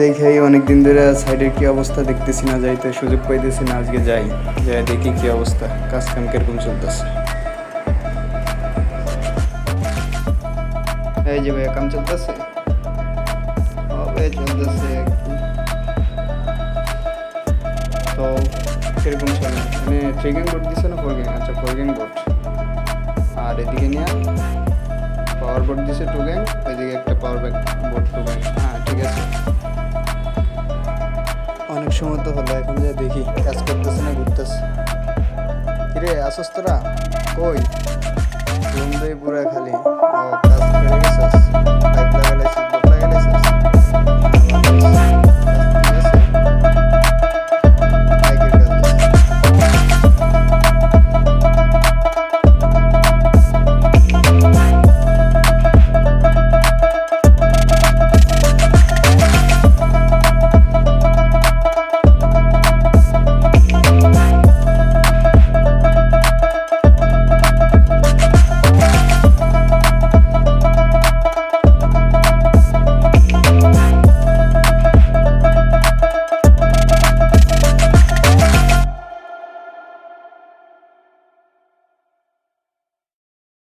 দেখি অনেকদিন ধরে সাইডের কি অবস্থা দেখতেছি না, যাইতে সুযোগ পাইতেছি না। আজকে যাই, যাই দেখি কি অবস্থা, কাজ কাম কিরকম চলতেছে। এই যে ভাইয়া কাম চলতেছে, হবে চলতেছে একটু। তো কিরকম চলে মানে 3 গ্যাং বোর্ড দিছে না 4 গ্যাং? আচ্ছা 4 গ্যাং বোর্ড। আর এদিকে নিয়ে পাওয়ার বোর্ড দিছে 2 গ্যাং, ওইদিকে একটা পাওয়ার ব্যাক বোর্ড 2 গ্যাং। হ্যাঁ ঠিক আছে, অনেক সময় তো হলো। এখন যা দেখি কাজ করতেছে না ঘুরতেছে। কিরে আসস তোরা? কই রুম দেই পুরা খালি। ও কাজ করে গেছস, পাইপ লাগাইছিস?